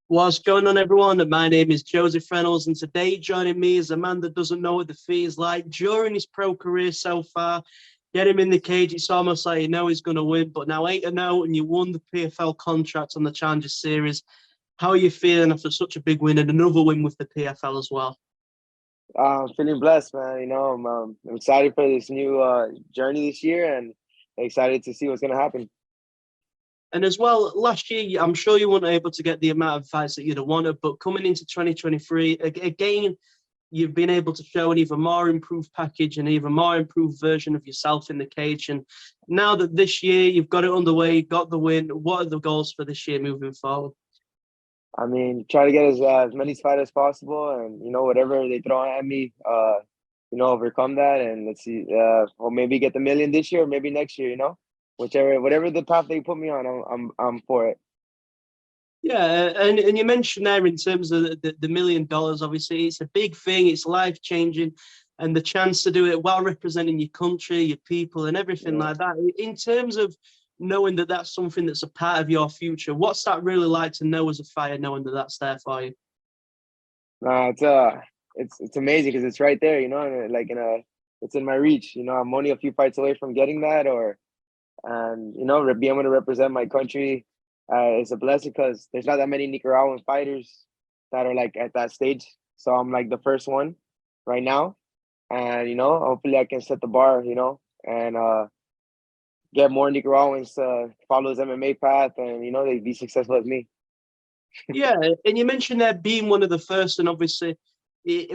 What's going on, everyone? My name is Joe Reynolds, and today joining me is a man that doesn't know what defeat is like. During his pro career so far, get him in the cage, it's almost like you know he's going to win, but now 8-0, and you won the PFL contract on the Challenger Series. How are you feeling after such a big win and another win with the PFL as well? I'm feeling blessed, man. I'm excited for this new journey this year and excited to see what's going to happen. And as well, last year, I'm sure you weren't able to get the amount of fights that you'd have wanted, but coming into 2023, again, you've been able to show an even more improved package and even more improved version of yourself in the cage. And now that this year you've got it underway, got the win, what are the goals for this year moving forward? I mean, try to get as many fights as possible and, whatever they throw at me, overcome that. And let's see, or maybe get the million this year or maybe next year, whatever the path they put me on, I'm for it. Yeah, and you mentioned there in terms of the $1 million, obviously, it's a big thing, it's life-changing, and the chance to do it while representing your country, your people, and everything like that. In terms of knowing that that's something that's a part of your future, what's that really like to know as a fighter, knowing that that's there for you? It's amazing because it's right there, and it's in my reach. I'm only a few fights away from getting that, being able to represent my country is a blessing because there's not that many Nicaraguan fighters that are like at that stage. So I'm like the first one right now, and hopefully I can set the bar, and get more Nicaraguans to follow his MMA path, and they be successful as me. Yeah, and you mentioned there being one of the first, and obviously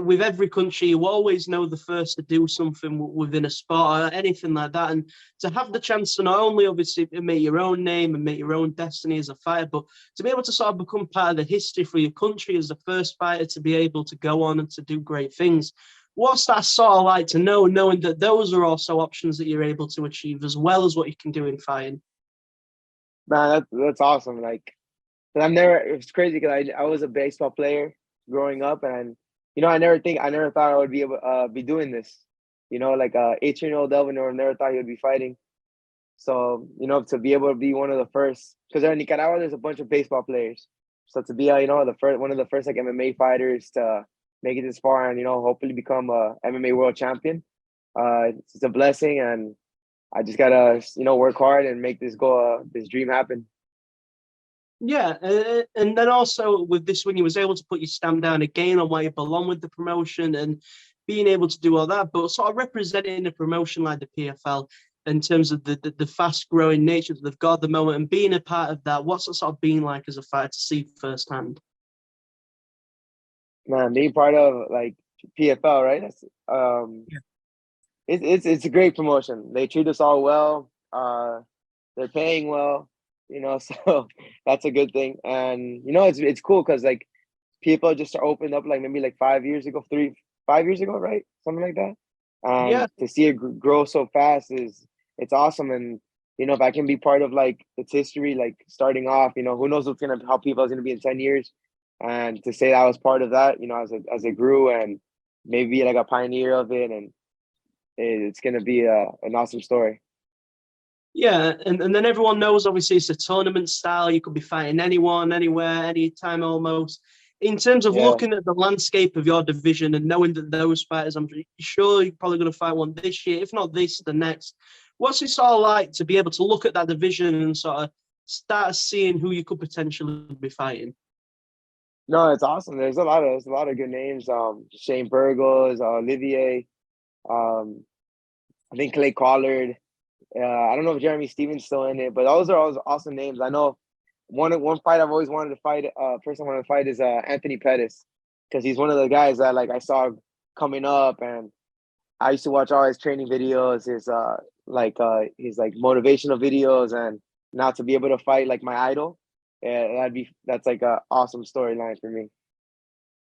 with every country, you always know the first to do something within a sport or anything like that. And to have the chance to not only obviously make your own name and make your own destiny as a fighter, but to be able to sort of become part of the history for your country as the first fighter to be able to go on and to do great things. What's that sort of like to know, knowing that those are also options that you're able to achieve as well as what you can do in fighting? Man, that's awesome. Like, it's crazy because I was a baseball player growing up, and I never thought I would be able be doing this. 18-year-old Elvin never thought he would be fighting. So to be able to be one of the first, because in Nicaragua there's a bunch of baseball players. So to be the first one of the first like MMA fighters to make it this far and hopefully become a MMA world champion, it's a blessing, and I just gotta work hard and make this dream happen. Yeah, and then also with this one, you was able to put your stamp down again on where you belong with the promotion and being able to do all that, but sort of representing a promotion like the PFL in terms of the fast growing nature that they've got at the moment and being a part of that. What's it sort of been like as a fighter to see firsthand? Man, being part of like PFL, right? Yeah. It's a great promotion. They treat us all well. They're paying well, so that's a good thing. And it's cool because like people just opened up like maybe like 5 years ago, 5 years ago, right? Something like that. And Yeah, to see it grow so fast it's awesome. And if I can be part of like its history, like starting off, who knows how people is gonna be in 10 years. And to say that I was part of that, as it grew and maybe like a pioneer of it, and it's gonna be an awesome story. yeah, and then everyone knows obviously it's a tournament style. You could be fighting anyone, anywhere, anytime almost. In terms of Yeah. looking at the landscape of your division and knowing that those fighters, I'm sure you're probably going to fight one this year, if not this, the next. What's it sort of like to be able to look at that division and sort of start seeing who you could potentially be fighting? No, it's awesome. There's a lot of good names. Shane Burgos, Olivier, um, I think Clay Collard. I don't know if Jeremy Stevens still in it, but those are all awesome names. I know one fight I've always wanted to fight. Person I want to fight is Anthony Pettis, because he's one of the guys that like I saw coming up, and I used to watch all his training videos, his like motivational videos, and now to be able to fight like my idol, yeah, that's like a awesome storyline for me.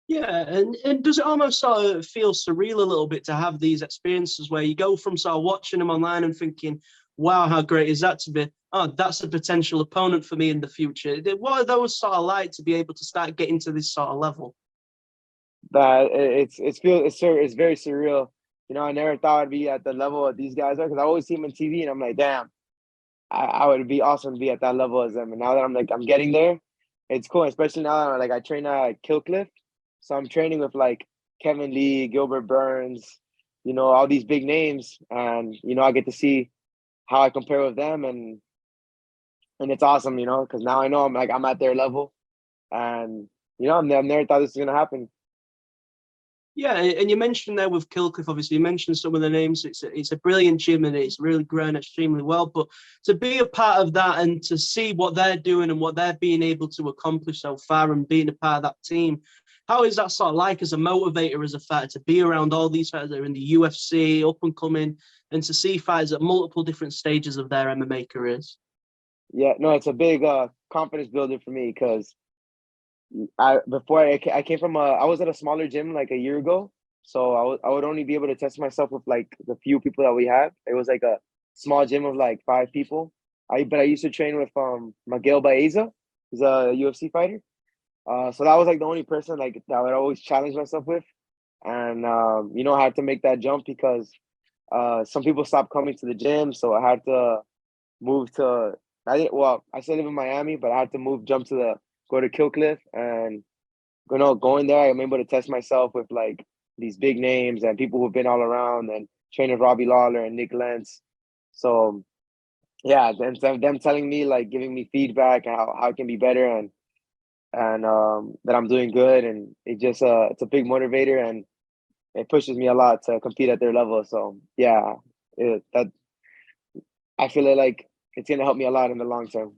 Yeah, and does it almost sort of feel surreal a little bit to have these experiences where you go from sort of watching them online and thinking, wow, how great is that to be? Oh, that's a potential opponent for me in the future. What are those sort of like to be able to start getting to this sort of level? That it's very surreal. I never thought I'd be at the level of these guys are, because I always see them on TV and I'm like, damn, I would be awesome to be at that level as them. And now that I'm getting there, it's cool, especially now. Like I train at KillCliff, so I'm training with like Kevin Lee, Gilbert Burns, all these big names, and I get to see how I compare with them, and it's awesome, because now I know I'm at their level, and I never thought this was gonna happen. Yeah, and you mentioned there with KillCliff, obviously, you mentioned some of the names. It's a brilliant gym and it's really grown extremely well. But to be a part of that and to see what they're doing and what they're being able to accomplish so far and being a part of that team, how is that sort of like as a motivator, as a fighter, to be around all these fighters that are in the UFC, up and coming, and to see fighters at multiple different stages of their MMA careers? Yeah, no, it's a big confidence builder for me because I came from I was at a smaller gym like a year ago, so I would only be able to test myself with like the few people that we had. It was like a small gym of like 5 people. But I used to train with Miguel Baeza, who's a UFC fighter. So that was like the only person like that I would always challenge myself with, and I had to make that jump because some people stopped coming to the gym, so I had to move to. I still live in Miami, but I had to go to KillCliff, and going there, I'm able to test myself with like these big names and people who've been all around, and train with Robbie Lawler and Nick Lentz. So yeah, them telling me, like, giving me feedback and how I can be better, and that I'm doing good, and it's a big motivator, and it pushes me a lot to compete at their level. So yeah, that I feel like it's gonna help me a lot in the long term.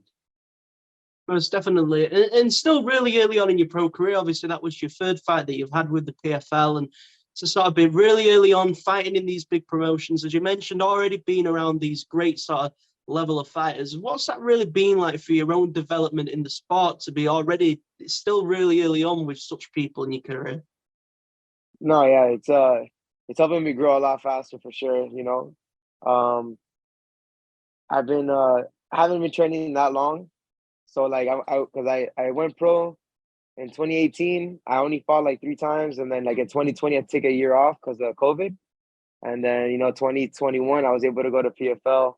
Most definitely. And still really early on in your pro career, obviously that was your third fight that you've had with the PFL, and to sort of be really early on fighting in these big promotions, as you mentioned, already being around these great sort of level of fighters. What's that really been like for your own development in the sport to be already still really early on with such people in your career? No, yeah, it's helping me grow a lot faster for sure. Um, I've been I haven't been training that long, so like I went pro in 2018. I only fought like 3 times, and then like in 2020 I took a year off because of COVID, and then 2021 I was able to go to PFL,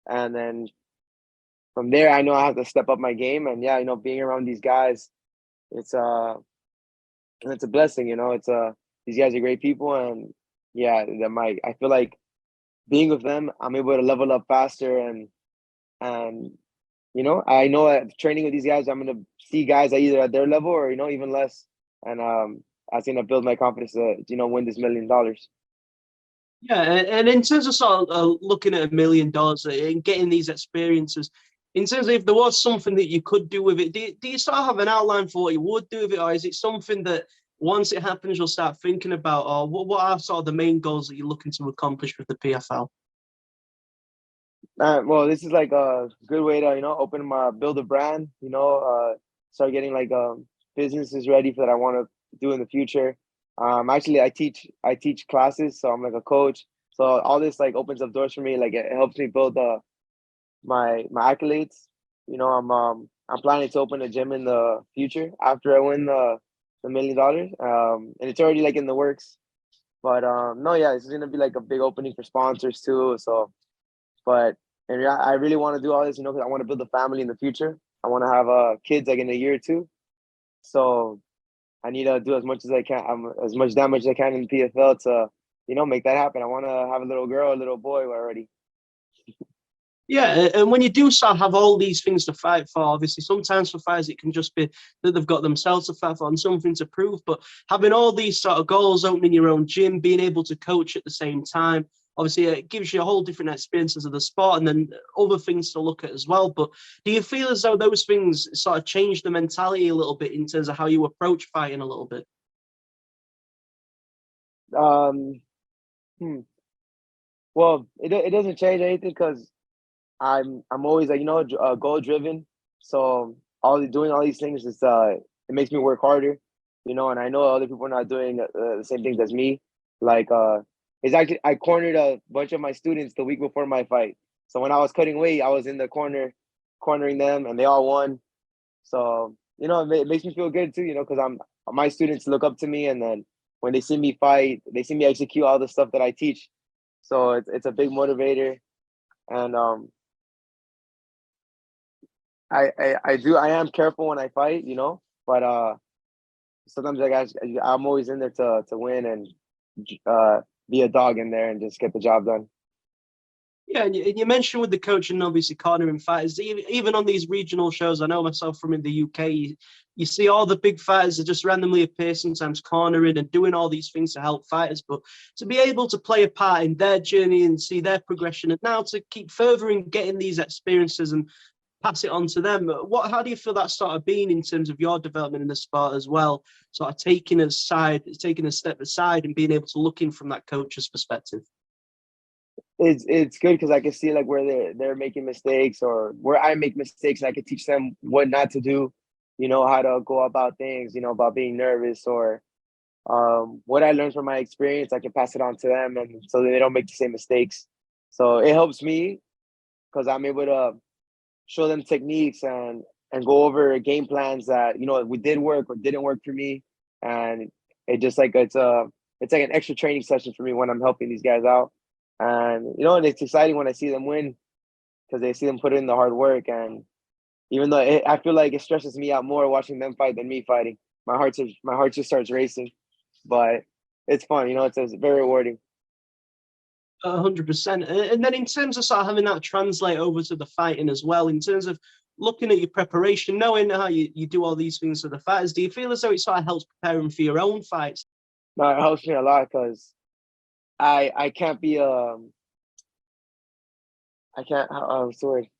and then from there I know I have to step up my game, and yeah, being around these guys, it's it's a blessing. It's these guys are great people, and yeah, I feel like being with them, I'm able to level up faster, and I know that training with these guys, I'm gonna see guys at either at their level or even less, and that's gonna build my confidence to win this $1 million. Yeah, and in terms of sort of looking at $1 million and getting these experiences, in terms of if there was something that you could do with it, do you sort of have an outline for what you would do with it, or is it something that once it happens you'll start thinking about, or what are sort of the main goals that you're looking to accomplish with the PFL? Well, this is like a good way to build a brand. Start getting like businesses ready for that I want to do in the future. Actually, I teach classes, so I'm like a coach. So all this like opens up doors for me. Like it helps me build my accolades. I'm planning to open a gym in the future after I win the $1 million. And it's already like in the works. But no, yeah, this is gonna be like a big opening for sponsors too. So, but and yeah, I really want to do all this, because I want to build a family in the future. I want to have kids like in a year or two. So I need to do as much as I can, as much damage as I can in PFL to, make that happen. I want to have a little girl, a little boy already. Yeah, and when you do sort of have all these things to fight for, obviously sometimes for fighters it can just be that they've got themselves to fight for and something to prove. But having all these sort of goals, opening your own gym, being able to coach at the same time, obviously it gives you a whole different experiences of the sport and then other things to look at as well. But do you feel as though those things sort of change the mentality a little bit in terms of how you approach fighting a little bit? Um, hmm. Well, it doesn't change anything because I'm always like goal driven. So doing all these things is it makes me work harder, and I know other people are not doing the same things as me. Like it's actually I cornered a bunch of my students the week before my fight. So when I was cutting weight, I was in the corner, cornering them, and they all won. So it makes me feel good too, because my students look up to me, and then when they see me fight, they see me execute all the stuff that I teach. So it's a big motivator, and I am careful when I fight, but sometimes I'm always in there to win and be a dog in there and just get the job done. Yeah, and you mentioned with the coach and obviously cornering fighters, even on these regional shows, I know myself from in the UK, you see all the big fighters that just randomly appear sometimes cornering and doing all these things to help fighters. But to be able to play a part in their journey and see their progression and now to keep furthering getting these experiences and pass it on to them, how do you feel that sort of been in terms of your development in the sport as well? Sort of taking a step aside and being able to look in from that coach's perspective. It's good because I can see like where they're making mistakes or where I make mistakes, and I can teach them what not to do, how to go about things, about being nervous or what I learned from my experience, I can pass it on to them, and so they don't make the same mistakes. So it helps me because I'm able to show them techniques and go over game plans that we did work or didn't work for me, and it's like an extra training session for me when I'm helping these guys out. And and it's exciting when I see them win because they see them put in the hard work. And even though I feel like it stresses me out more watching them fight than me fighting, my heart just starts racing. But it's fun, it's very rewarding. 100%. And then in terms of sort of having that translate over to the fighting as well, in terms of looking at your preparation, knowing how you do all these things for the fighters, do you feel as though it sort of helps preparing for your own fights? No, it helps me a lot because I can't be I can't sorry.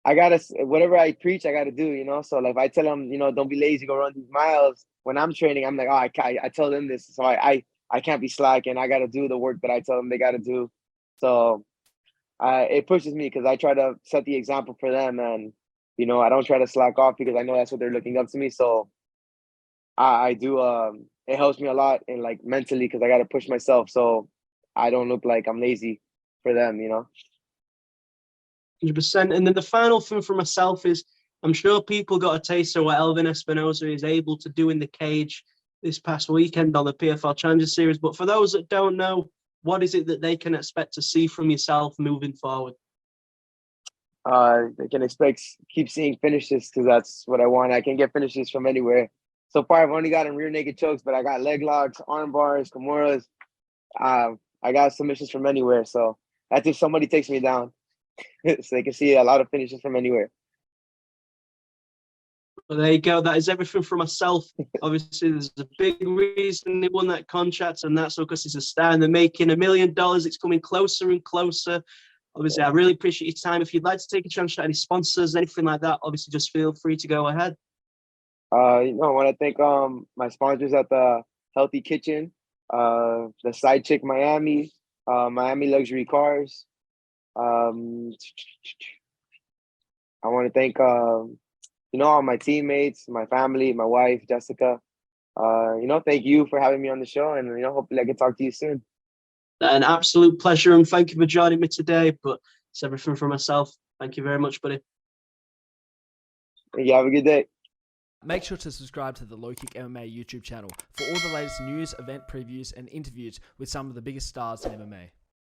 I gotta whatever I preach, I gotta do, So like if I tell them, don't be lazy, go run these miles. When I'm training, I'm like, I tell them this, so I can't be slack, and I gotta do the work that I tell them they gotta do. So it pushes me because I try to set the example for them, and I don't try to slack off because I know that's what they're looking up to me. So I do. It helps me a lot and like mentally because I got to push myself so I don't look like I'm lazy for them. 100%. And then the final thing for myself is I'm sure people got a taste of what Elvin Espinoza is able to do in the cage this past weekend on the PFL Challenger Series. But for those that don't know, what is it that they can expect to see from yourself moving forward? They can keep seeing finishes because that's what I want. I can get finishes from anywhere. So far, I've only gotten rear naked chokes, but I got leg locks, arm bars, kimuras. I got submissions from anywhere. So that's if somebody takes me down. So they can see a lot of finishes from anywhere. Well, there you go. That is everything for myself. Obviously, there's a big reason they won that contract, and that's because he's a star and they're making $1 million. It's coming closer and closer. Obviously, I really appreciate your time. If you'd like to take a chance at any sponsors, anything like that, obviously just feel free to go ahead. I want to thank my sponsors at the Healthy Kitchen, the Side Chick Miami, Miami Luxury Cars. I want to thank all my teammates, my family, my wife Jessica. Thank you for having me on the show, and hopefully I can talk to you soon. An absolute pleasure, and thank you for joining me today. But it's everything for myself. Thank you very much, buddy. Thank you. Have a good day. Make sure to subscribe to the LowKick MMA YouTube channel for all the latest news, event previews, and interviews with some of the biggest stars in MMA.